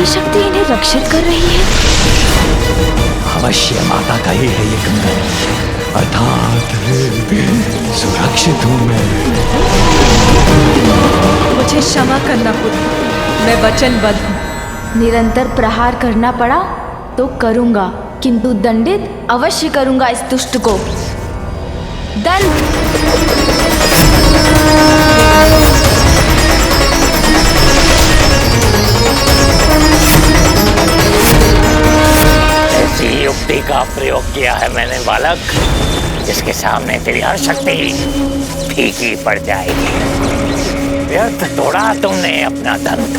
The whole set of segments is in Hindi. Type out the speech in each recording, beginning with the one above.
शक्ति इन्हें रक्षित कर रही है। अवश्य माता का ही है ये कंगन, अर्थात सुरक्षित हूँ मैं। मुझे क्षमा करना पुत्र, मैं वचनबद्ध हूँ। निरंतर प्रहार करना पड़ा तो करूंगा, किंतु दंडित अवश्य करूंगा इस दुष्ट को। दंड। ऐसी युक्ति का प्रयोग किया है मैंने बालक, जिसके सामने तेरी हर शक्ति फीकी पड़ जाएगी। व्यर्थ तोड़ा तुमने अपना दंड,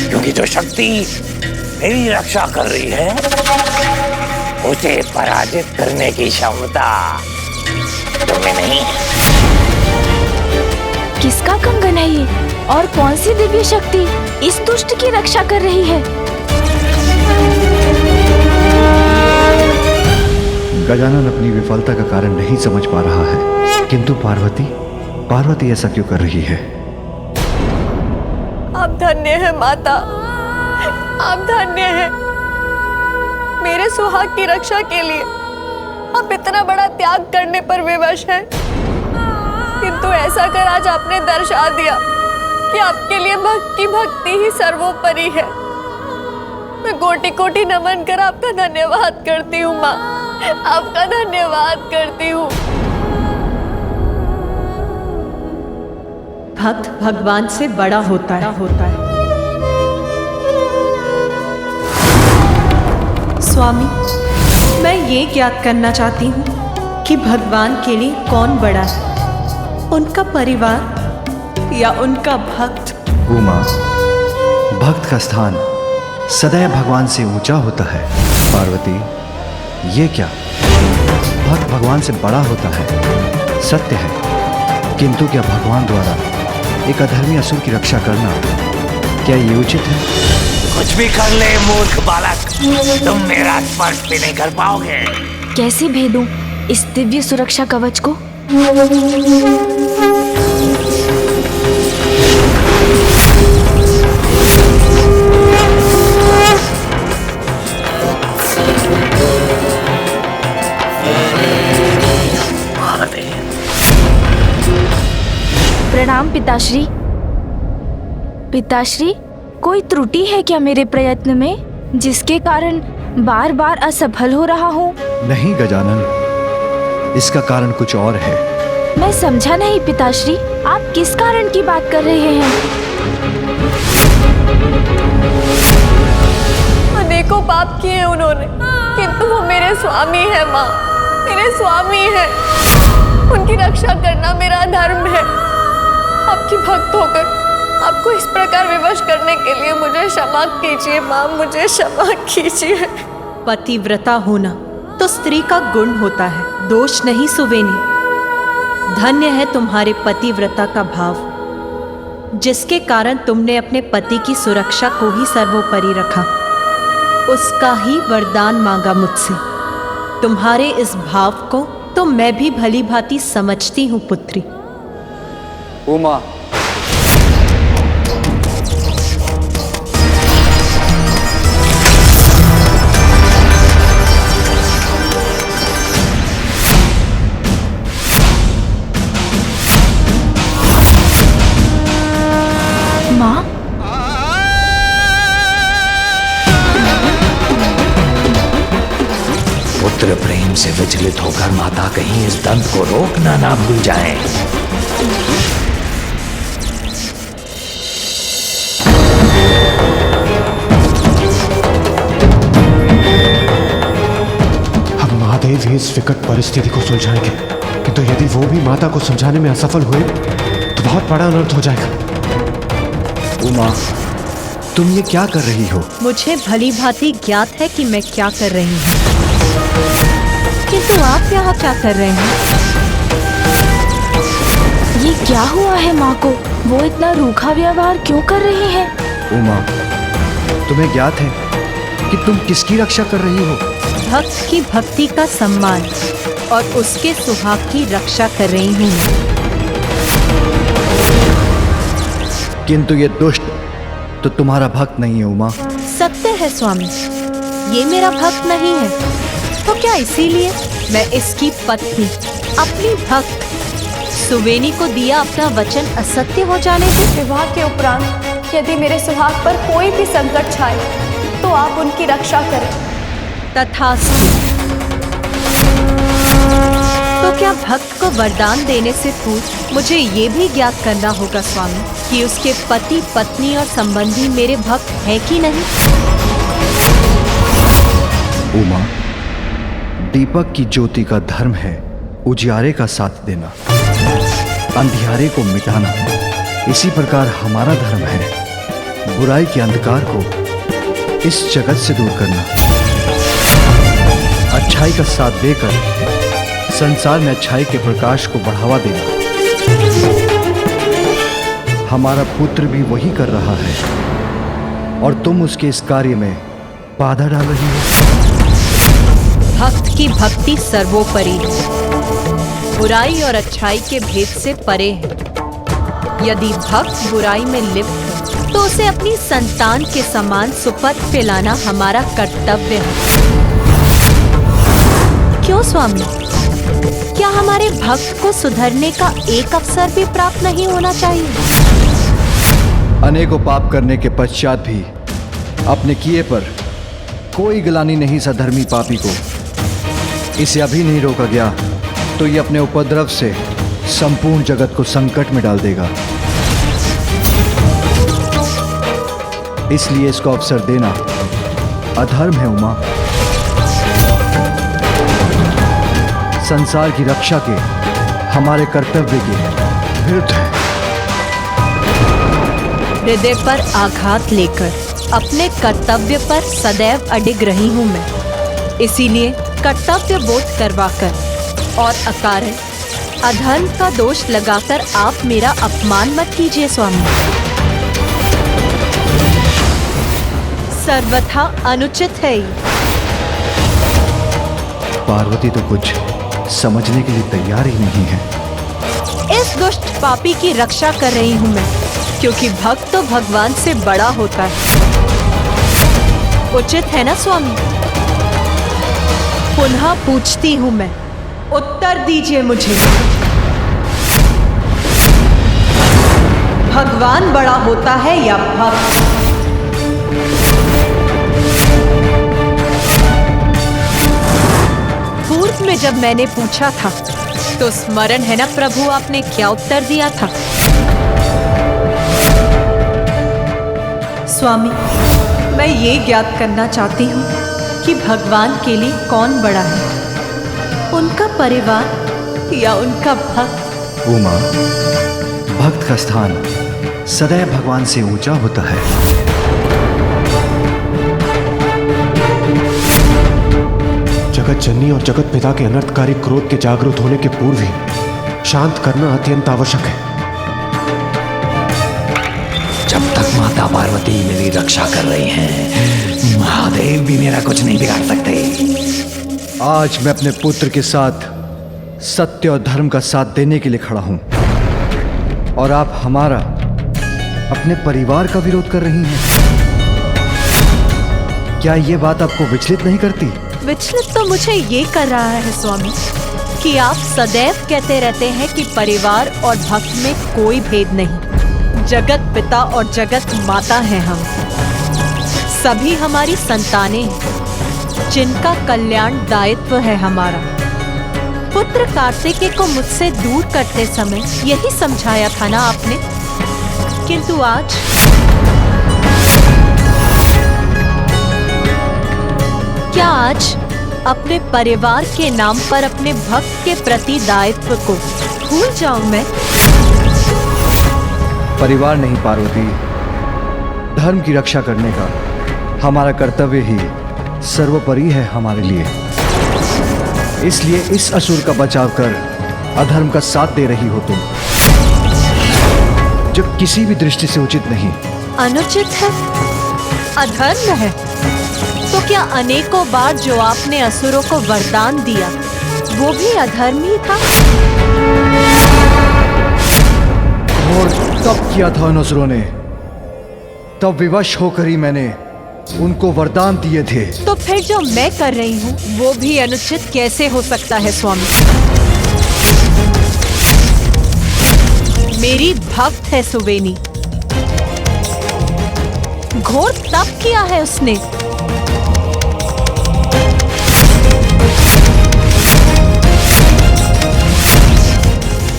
क्योंकि जो शक्ति मेरी रक्षा कर रही है उसे पराजित करने की क्षमता तुम्हें नहीं है। किसका कंगन है ये और कौन सी दिव्य शक्ति इस दुष्ट की रक्षा कर रही है? गजानन अपनी विफलता का कारण नहीं समझ पा रहा है, किंतु पार्वती ऐसा क्यों कर रही है? आप धन्य है माता, आप धन्य है। मेरे सुहाग की रक्षा के लिए आप इतना बड़ा त्याग करने पर विवश हैं, किंतु ऐसा कर आज आपने दर्शा दिया कि आपके लिए भक्ति ही सर्वोपरि है। मैं कोटि कोटि नमन कर आपका धन्यवाद करती हूँ माँ, आपका धन्यवाद करती हूँ। भक्त भगवान से बड़ा होता है। स्वामी, मैं ये ज्ञात करना चाहती हूँ कि भगवान के लिए कौन बड़ा है, उनका परिवार या उनका भक्त? उमा, भक्त का स्थान सदैव भगवान से ऊंचा होता है। पार्वती, ये क्या? भक्त भगवान से बड़ा होता है, सत्य है, किंतु क्या भगवान द्वारा एक अधर्मी असुर की रक्षा करना, क्या ये उचित है? कुछ भी कर ले मूर्ख बालक, तुम मेरा स्पर्श भी नहीं कर पाओगे। कैसे भेदूं इस दिव्य सुरक्षा कवच को? प्रणाम पिताश्री। पिताश्री, कोई त्रुटि है क्या मेरे प्रयत्न में, जिसके कारण बार बार असफल हो रहा हूँ? नहीं गजानन, इसका कारण कुछ और है। मैं समझा नहीं पिताश्री, आप किस कारण की बात कर रहे हैं? अनेकों पाप किए उन्होंने, किंतु वो मेरे स्वामी है माँ, मेरे स्वामी है। उनकी रक्षा करना मेरा धर्म है। आपकी भक्त होकर आपको इस प्रकार विवश करने के लिए मुझे क्षमा कीजिए माँ, मुझे क्षमा कीजिए। पतिव्रता होना तो स्त्री का गुण होता है, दोष नहीं सुवेनी। धन्य है तुम्हारे पतिव्रता का भाव, जिसके कारण तुमने अपने पति की सुरक्षा को ही सर्वोपरि रखा। उसका ही वरदान मांगा मुझसे। तुम्हारे इस भाव को तो मैं भी भली भांति समझती हूँ पुत्री। उमा, माँ, पुत्र प्रेम से विचलित होकर माता कहीं इस दंड को रोकना ना भूल जाए। हम महादेव ही इस विकट परिस्थिति को सुलझाएंगे, किंतु यदि वो भी माता को समझाने में असफल हुए तो बहुत बड़ा अनर्थ हो जाएगा। उमा, तुम ये क्या कर रही हो? मुझे भली भांति ज्ञात है कि मैं क्या कर रही हूँ, किंतु आप यहाँ क्या कर रहे हैं? ये क्या हुआ है माँ को? वो इतना रूखा व्यवहार क्यों कर रही है? उमा, तुम्हें ज्ञात है कि तुम किसकी रक्षा कर रही हो? भक्त की भक्ति का सम्मान और उसके सुहाग की रक्षा कर रही हूँ। किंतु ये दुष्ट तो तुम्हारा भक्त नहीं है उमा। सत्य है स्वामी, ये मेरा भक्त नहीं है, तो क्या इसीलिए मैं इसकी पत्नी, अपनी भक्त सुवेनी को दिया अपना वचन असत्य हो जाने दे? विवाह के उपरांत यदि मेरे सुहाग पर कोई भी संकट छाए तो आप उनकी रक्षा करें। तथास्तु। तो क्या भक्त को वरदान देने से पूर्व मुझे ये भी ज्ञात करना होगा स्वामी कि उसके पति, पत्नी और संबंधी मेरे भक्त हैं कि नहीं? उमा, दीपक की ज्योति का धर्म है उजियारे का साथ देना, अंधियारे को मिटाना। इसी प्रकार हमारा धर्म है बुराई के अंधकार को इस जगत से दूर करना, अच्छाई का साथ देकर संसार में अच्छाई के प्रकाश को बढ़ावा देना। हमारा पुत्र भी वही कर रहा है और तुम उसके इस कार्य में बाधा डाल रही हो। भक्त की भक्ति सर्वोपरि है, बुराई और अच्छाई के भेद से परे है। यदि भक्त बुराई में लिप्त है तो उसे अपनी संतान के समान सुपथ पिलाना हमारा कर्तव्य है। क्यों स्वामी, क्या हमारे भक्त को सुधरने का एक अवसर भी प्राप्त नहीं होना चाहिए? अनेकों पाप करने के पश्चात भी अपने किए पर कोई गिलानी नहीं सधर्मी पापी को। इसे अभी नहीं रोका गया तो ये अपने उपद्रव से संपूर्ण जगत को संकट में डाल देगा। इसलिए इसको अवसर देना अधर्म है उमा, संसार की रक्षा के हमारे कर्तव्य के विरुद्ध है। हृदय पर आघात लेकर अपने कर्तव्य पर सदैव अडिग रही हूँ मैं, इसीलिए कर्तव्य बोध करवाकर और अकारण अधर्म का दोष लगाकर आप मेरा अपमान मत कीजिए स्वामी। सर्वथा अनुचित है ये। पार्वती तो कुछ समझने के लिए तैयार ही नहीं है। इस दुष्ट पापी की रक्षा कर रही हूँ मैं, क्योंकि भक्त तो भगवान से बड़ा होता है। उचित है ना स्वामी? पुनः पूछती हूँ मैं, उत्तर दीजिए मुझे। भगवान बड़ा होता है या भक्त? पूर्व में जब मैंने पूछा था तो स्मरण है ना प्रभु, आपने क्या उत्तर दिया था? स्वामी, मैं ये ज्ञात करना चाहती हूँ कि भगवान के लिए कौन बड़ा है, उनका परिवार या उनका भक्त? उमा, भक्त का स्थान सदैव भगवान से ऊंचा होता है। जगत जननी और जगत पिता के अनर्थकारी क्रोध के जागृत होने के पूर्व ही शांत करना अत्यंत आवश्यक है। जब तक माता पार्वती मेरी रक्षा कर रही हैं, महादेव भी मेरा कुछ नहीं बिगाड़ सकते। आज मैं अपने पुत्र के साथ सत्य और धर्म का साथ देने के लिए खड़ा हूं और आप हमारा, अपने परिवार का विरोध कर रही हैं। क्या ये बात आपको विचलित नहीं करती? विचलित तो मुझे ये कर रहा है स्वामी कि आप सदैव कहते रहते हैं कि परिवार और भक्त में कोई भेद नहीं। जगत पिता और जगत माता हैं हम, सभी हमारी संतानें हैं जिनका कल्याण दायित्व है हमारा। पुत्र कार्तिकेय को मुझसे दूर करते समय यही समझाया था ना आपने, किंतु आज क्या आज अपने परिवार के नाम पर अपने भक्त के प्रति दायित्व को भूल जाऊं मैं? परिवार नहीं पार्वती, धर्म की रक्षा करने का हमारा कर्तव्य ही सर्वोपरि है हमारे लिए। इसलिए इस असुर का बचाव कर अधर्म का साथ दे रही हो तुम, जो किसी भी दृष्टि से उचित नहीं। अनुचित है, अधर्म है। तो क्या अनेकों बार जो आपने असुरों को वरदान दिया वो भी अधर्म ही था? और तब किया था उन असुरों ने, तब विवश होकर ही मैंने उनको वरदान दिए थे। तो फिर जो मैं कर रही हूँ वो भी अनुचित कैसे हो सकता है स्वामी? मेरी भक्त है सुवेनी। घोर तप किया है उसने।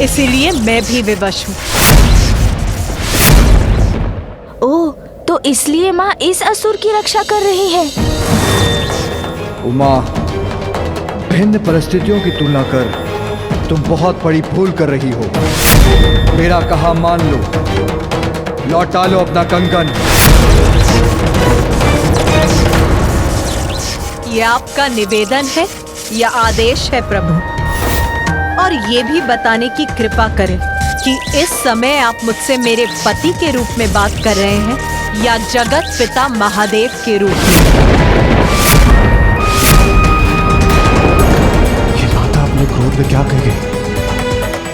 इसीलिए मैं भी विवश हूँ। ओह, तो इसलिए माँ इस असुर की रक्षा कर रही है। उमा, भिन्न परिस्थितियों की तुलना कर तुम बहुत बड़ी भूल कर रही हो। मेरा कहा मान लो, लौटा लो अपना कंगन। ये आपका निवेदन है या आदेश है प्रभु? और ये भी बताने की कृपा करें कि इस समय आप मुझसे मेरे पति के रूप में बात कर रहे हैं या जगत पिता महादेव के रूप में? ये माता अपने क्रोध में क्या कह गई?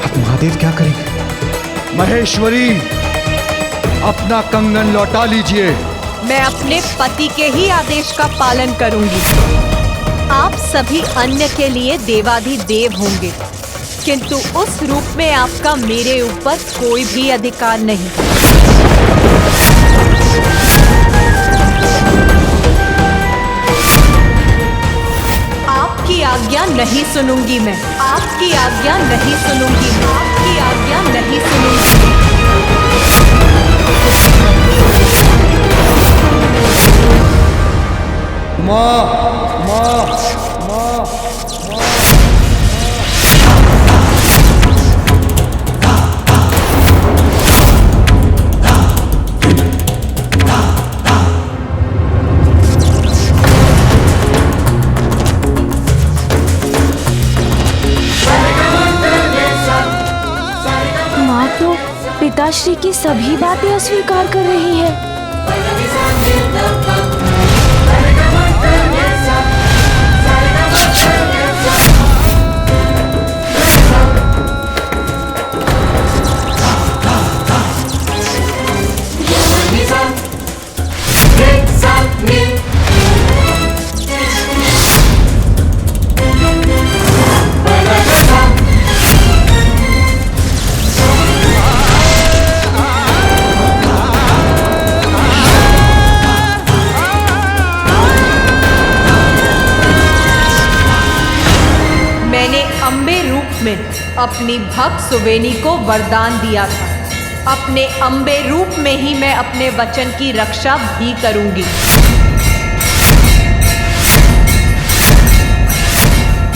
अब महादेव क्या करेंगे? महेश्वरी, अपना कंगन लौटा लीजिए। मैं अपने पति के ही आदेश का पालन करूंगी। आप सभी अन्य के लिए देवाधिदेव होंगे, किंतु उस रूप में आपका मेरे ऊपर कोई भी अधिकार नहीं। आपकी आज्ञा नहीं सुनूंगी मैं। आपकी आज्ञा नहीं सुनूंगी। आपकी आज्ञा नहीं सुनूंगी। माँ, माँ, माँ, माँ तो पिताश्री की सभी बातें अस्वीकार कर रही है। अपनी भक्त सुवेनी को वरदान दिया था। अपने अम्बे रूप में ही मैं अपने वचन की रक्षा भी करूंगी।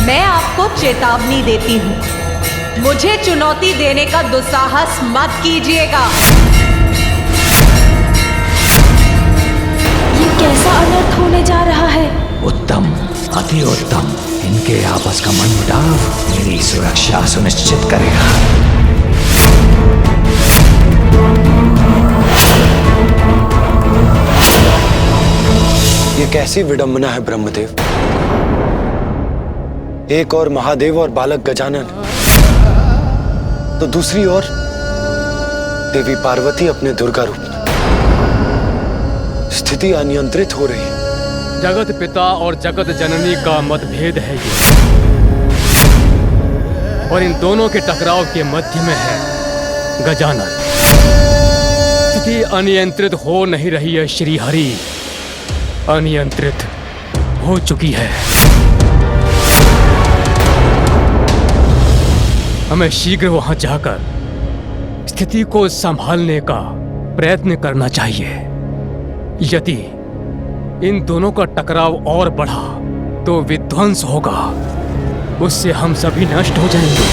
मैं आपको चेतावनी देती हूँ, मुझे चुनौती देने का दुस्साहस मत कीजिएगा। ये कैसा अनर्थ होने जा रहा है? उत्तम, अति उत्तम। इनके आपस का मनमुटाव मेरी सुरक्षा सुनिश्चित करेगा। ये कैसी विडंबना है ब्रह्मदेव। एक और महादेव और बालक गजानन, तो दूसरी ओर देवी पार्वती अपने दुर्गा रूप में। स्थिति अनियंत्रित हो रही है। जगत पिता और जगत जननी का मतभेद है ये, और इन दोनों के टकराव के मध्य में है गजानन। स्थिति अनियंत्रित हो नहीं रही है श्री हरि, अनियंत्रित हो चुकी है। हमें शीघ्र वहां जाकर स्थिति को संभालने का प्रयत्न करना चाहिए। यदि इन दोनों का टकराव और बढ़ा तो विध्वंस होगा, उससे हम सभी नष्ट हो जाएंगे।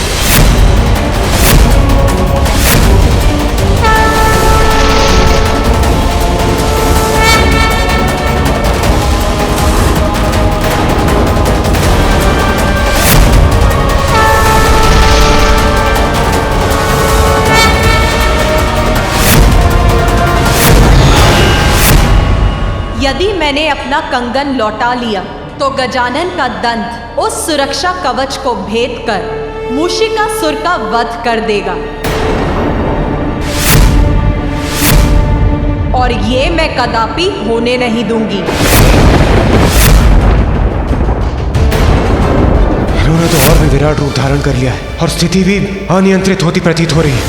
यदि मैंने अपना कंगन लौटा लिया तो गजानन का दंत उस सुरक्षा कवच को भेद कर मूषिकासुर का वध कर देगा और ये मैं कदापि होने नहीं दूंगी। इन्होंने तो और भी विराट रूप धारण कर लिया है और स्थिति भी अनियंत्रित होती प्रतीत हो रही है।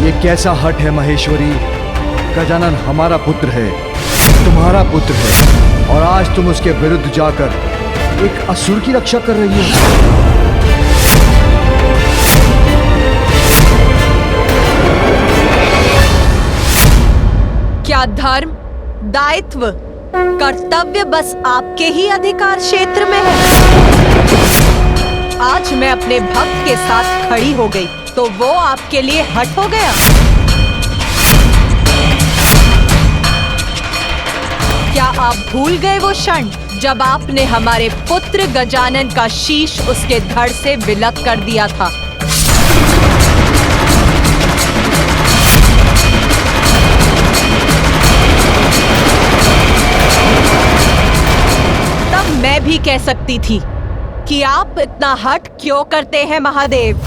ये कैसा हट है महेश्वरी? गजानन हमारा पुत्र है, तुम्हारा पुत्र है, और आज तुम उसके विरुद्ध जाकर एक असुर की रक्षा कर रही हो। क्या धर्म, दायित्व, कर्तव्य बस आपके ही अधिकार क्षेत्र में है? आज मैं अपने भक्त के साथ खड़ी हो गई तो वो आपके लिए हट हो गया? क्या आप भूल गए वो क्षण जब आपने हमारे पुत्र गजानन का शीश उसके धड़ से विलग कर दिया था? मैं भी कह सकती थी कि आप इतना हठ क्यों करते हैं महादेव।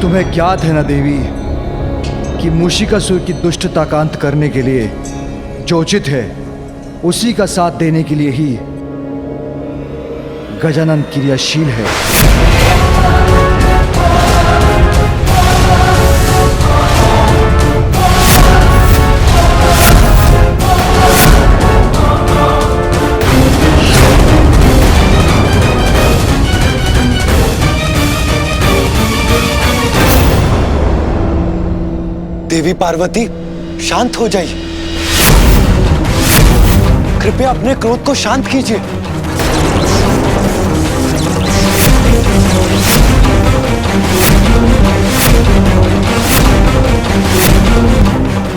तुम्हें ज्ञात है ना देवी कि मूषिकासुर की दुष्टता का अंत करने के लिए जो उचित है उसी का साथ देने के लिए ही गजानन क्रियाशील है। देवी पार्वती, शांत हो जाइए। कृपया अपने क्रोध को शांत कीजिए।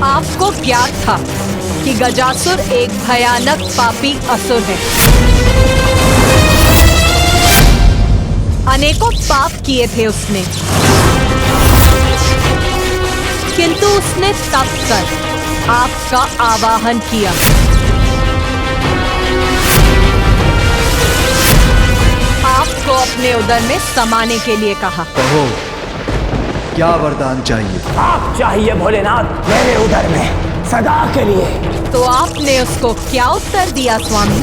आपको ज्ञात था कि गजासुर एक भयानक पापी असुर है। अनेकों पाप किए थे उसने, किंतु उसने तप कर आपका आवाहन किया। आपको अपने उदर में समाने के लिए कहा। कहो, क्या वरदान चाहिए? आप चाहिए भोलेनाथ मेरे उदर में सदा के लिए। तो आपने उसको क्या उत्तर दिया स्वामी?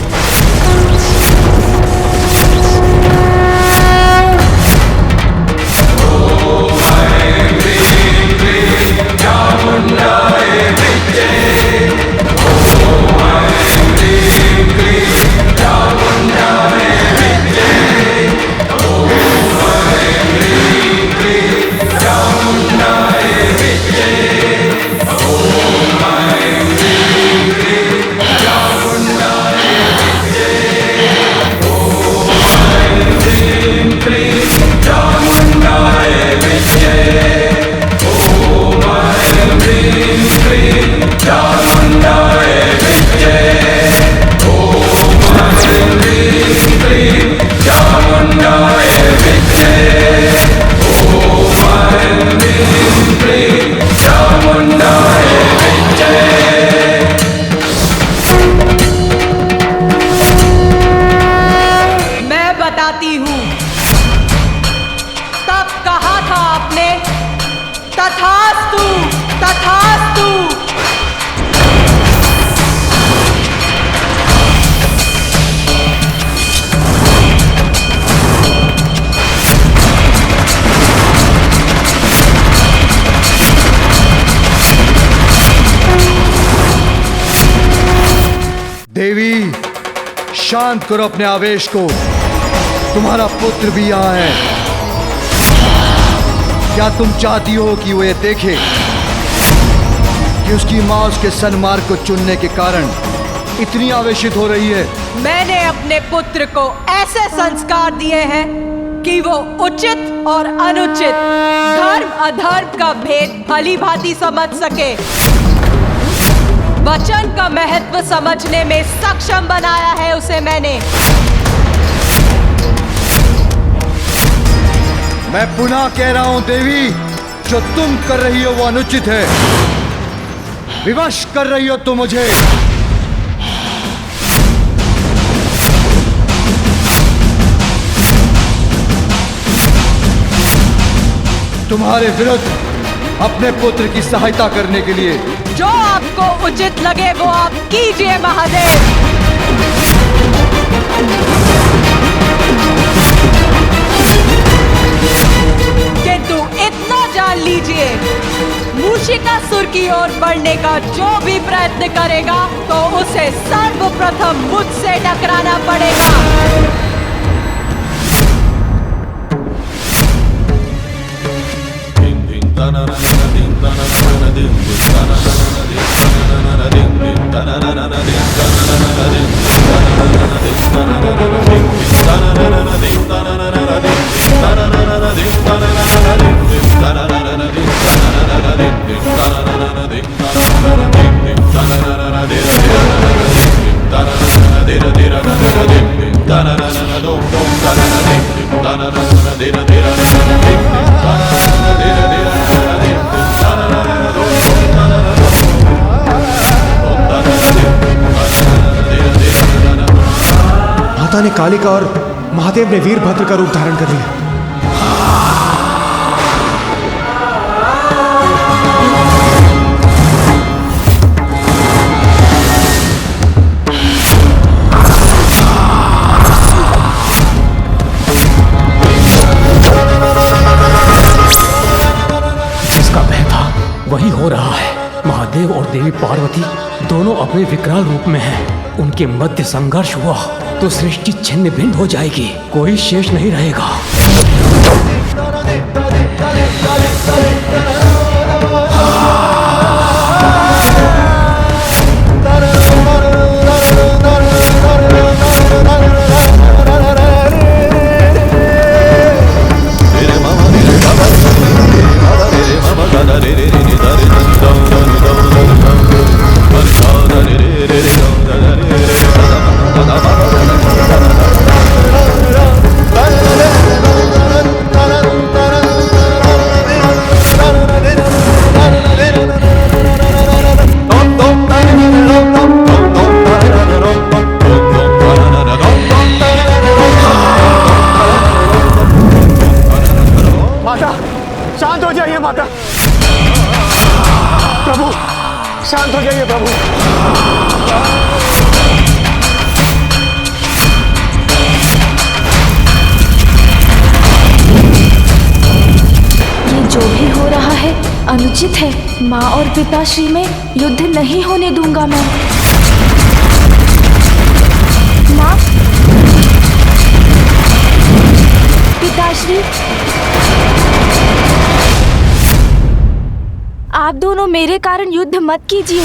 देवी, शांत करो अपने आवेश को। तुम्हारा पुत्र भी यहाँ है। क्या तुम चाहती हो कि वो ये देखे कि उसकी माँ उसके सन्मार्ग को चुनने के कारण इतनी आवेशित हो रही है? मैंने अपने पुत्र को ऐसे संस्कार दिए हैं कि वो उचित और अनुचित, धर्म अधर्म का भेद भली भांति समझ सके। वचन का महत्व समझने में सक्षम बनाया है उसे मैंने। मैं पुनः कह रहा हूं देवी, जो तुम कर रही हो वो अनुचित है। विवश कर रही हो तुम मुझे। तुम्हारे विरुद्ध अपने पुत्र की सहायता करने के लिए जो आपको उचित लगे वो आप कीजिए महादेव। किंतु इतना जान लीजिए, मूषिकासुर की ओर बढ़ने का जो भी प्रयत्न करेगा तो उसे सर्वप्रथम मुझसे टकराना पड़ेगा। माता ने कालिका और महादेव ने वीरभद्र का रूप धारण कर लिया। जिसका भय था वही हो रहा है। महादेव और देवी पार्वती दोनों अपने विकराल रूप में हैं। उनके मध्य संघर्ष हुआ तो सृष्टि छिन्न भिन्न हो जाएगी, कोई शेष नहीं रहेगा। शांत हो जाइए माता। प्रभु शांत हो जाइए प्रभु। ये जो भी हो रहा है अनुचित है। माँ और पिताश्री में युद्ध नहीं होने दूंगा मैं। माँ, पिताश्री, आप दोनों मेरे कारण युद्ध मत कीजिए।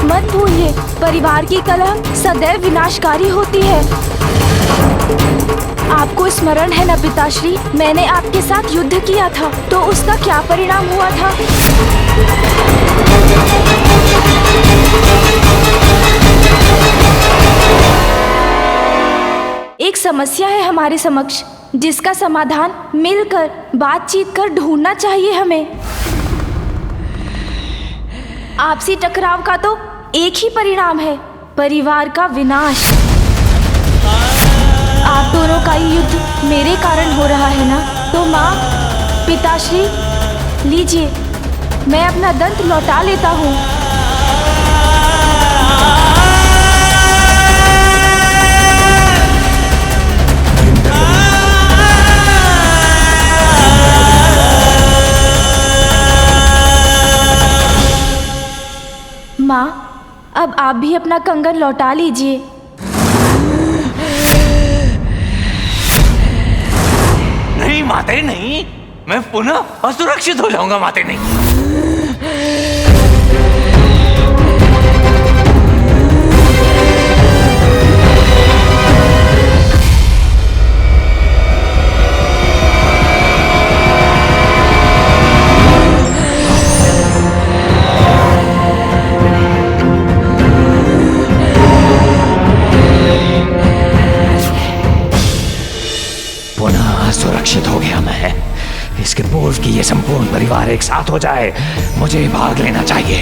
मत भूलिए, परिवार की कलह सदैव विनाशकारी होती है। आपको स्मरण है न पिताश्री, मैंने आपके साथ युद्ध किया था तो उसका क्या परिणाम हुआ था? एक समस्या है हमारे समक्ष, जिसका समाधान मिलकर बातचीत कर ढूंढना चाहिए हमें। आपसी टकराव का तो एक ही परिणाम है, परिवार का विनाश। आप दोनों का ही युद्ध मेरे कारण हो रहा है ना, तो माँ, पिताश्री, लीजिए, मैं अपना दंत लौटा लेता हूँ। माँ, अब आप भी अपना कंगन लौटा लीजिए। नहीं माते नहीं, मैं पुनः असुरक्षित हो जाऊंगा माते नहीं। पूर्व कि ये संपूर्ण परिवार एक साथ हो जाए, मुझे भाग लेना चाहिए।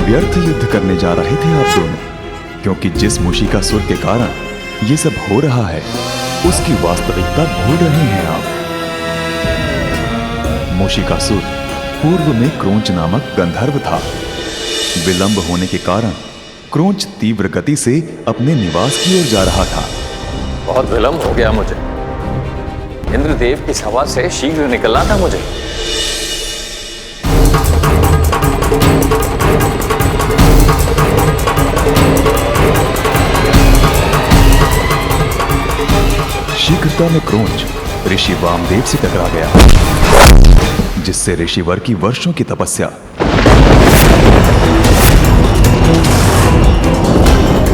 व्यर्थ युद्ध करने जा रहे थे आप दोनों, क्योंकि जिस मूषिकासुर के कारण ये सब हो रहा है उसकी वास्तविकता भूल रहे हैं आप। मूषिकासुर पूर्व में क्रोंच नामक गंधर्व था। विलंब होने के कारण क्रोंच तीव्र गति से अपने निवास की ओर जा रहा था। बहुत विलंब हो गया मुझे। इंद्रदेव की सभा से शीघ्र निकलना था मुझे। शीघ्रता में क्रोंच ऋषि वामदेव से टकरा गया, जिससे ऋषिवर की वर्षों की तपस्या।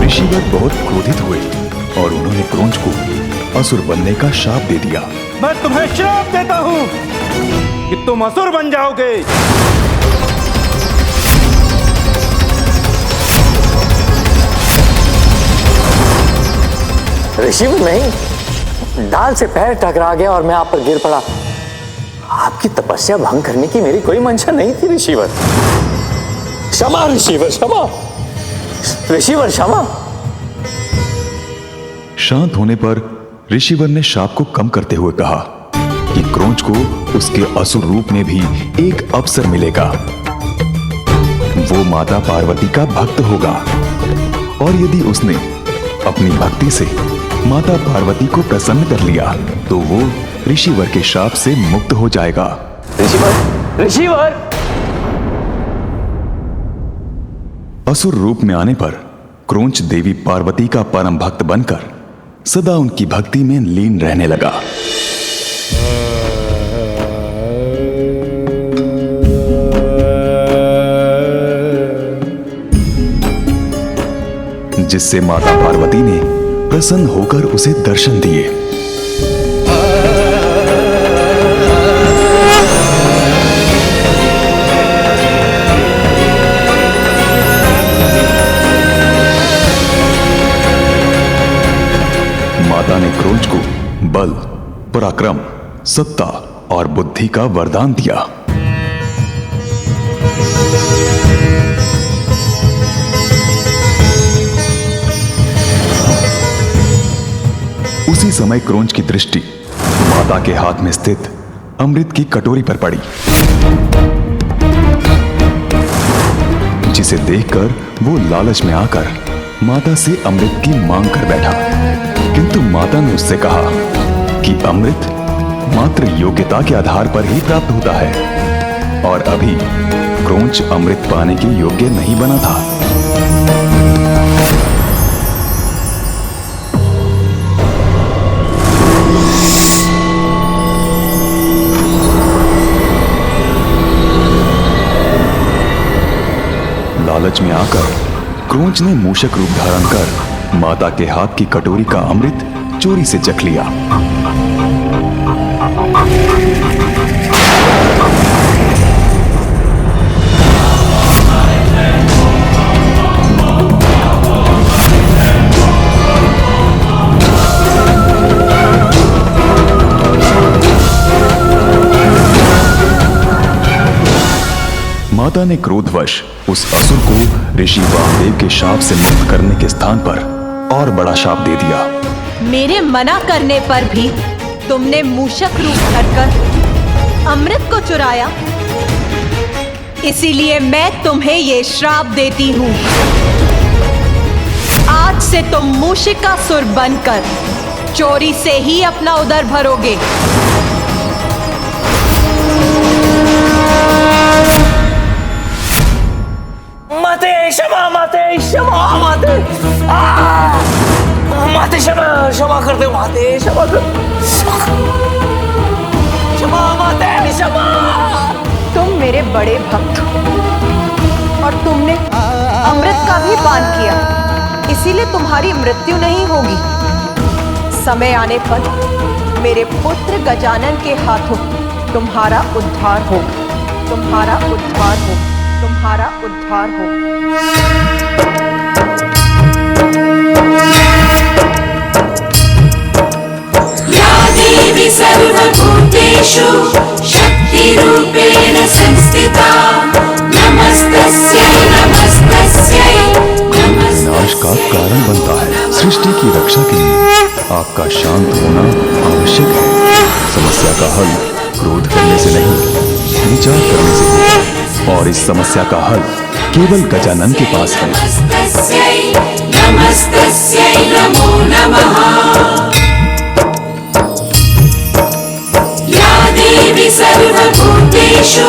ऋषिवर बहुत क्रोधित हुए और उन्होंने क्रोंच को असुर बनने का शाप दे दिया। मैं तुम्हें श्राप देता हूं कि तुम असुर बन जाओगे। ऋषिवर नहीं, डाल से पैर टकरा गया और मैं आप पर गिर पड़ा। आपकी तपस्या भंग करने की मेरी कोई मंशा नहीं थी ऋषिवर। क्षमा ऋषिवर, क्षमा ऋषिवर, क्षमा। शांत होने पर ऋषिवर ने शाप को कम करते हुए कहा कि क्रोंच को उसके असुर रूप में भी एक अवसर मिलेगा। वो माता पार्वती का भक्त होगा और यदि उसने अपनी भक्ति से माता पार्वती को प्रसन्न कर लिया तो वो ऋषिवर के शाप से मुक्त हो जाएगा। ऋषिवर, ऋषिवर। असुर रूप में आने पर क्रोंच देवी पार्वती का परम भक्त बनकर सदा उनकी भक्ति में लीन रहने लगा। जिससे माता पार्वती ने प्रसन्न होकर उसे दर्शन दिए। माता ने क्रोंच को बल, पराक्रम, सत्ता और बुद्धि का वरदान दिया। उसी समय क्रोंच की दृष्टि माता के हाथ में स्थित अमृत की कटोरी पर पड़ी, जिसे देखकर वो लालच में आकर माता से अमृत की मांग कर बैठा। किंतु माता ने उससे कहा कि अमृत मात्र योग्यता के आधार पर ही प्राप्त होता है और अभी क्रोंच अमृत पाने के योग्य नहीं बना था। लालच में आकर क्रोंच ने मूषक रूप धारण कर माता के हाथ की कटोरी का अमृत चोरी से चख लिया। माता ने क्रोधवश उस असुर को ऋषि वामदेव के शाप से मुक्त करने के स्थान पर और बड़ा शाप दे दिया। मेरे मना करने पर भी तुमने मूषक रूप धरकर अमृत को चुराया, इसीलिए मैं तुम्हें ये श्राप देती हूँ। आज से तुम मूषिकासुर बनकर चोरी से ही अपना उदर भरोगे। माते क्षमा, माते क्षमा, माते माते क्षमा, क्षमा कर दो माते, क्षमा कर, क्षमा माते क्षमा। तुम मेरे बड़े भक्त हो और तुमने अमृत का भी पान किया, इसीलिए तुम्हारी मृत्यु नहीं होगी। समय आने पर मेरे पुत्र गजानन के हाथों तुम्हारा उद्धार होगा, तुम्हारा उद्धार होगा, तुम्हारा उद्धार होगा। या देवी सर्वभूतेषु शक्तिरूपेण संस्थिता नमस्तस्यै नमस्तस्यै विनाश का कारण बनता है। सृष्टि की रक्षा के लिए आपका शांत होना आवश्यक है। समस्या का हल क्रोध करने से नहीं, विचार करने से होता है और इस समस्या का हल केवल गजानन के पास है। नमस्तस्यै नमो नमः। या देवी सर्वभूतेषु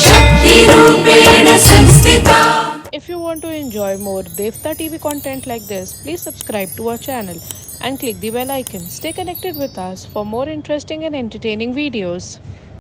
शक्तिरूपेण संस्थिता। If you want to enjoy more Devta TV content like this, please subscribe to our channel and click the bell icon. Stay connected with us for more interesting and entertaining videos.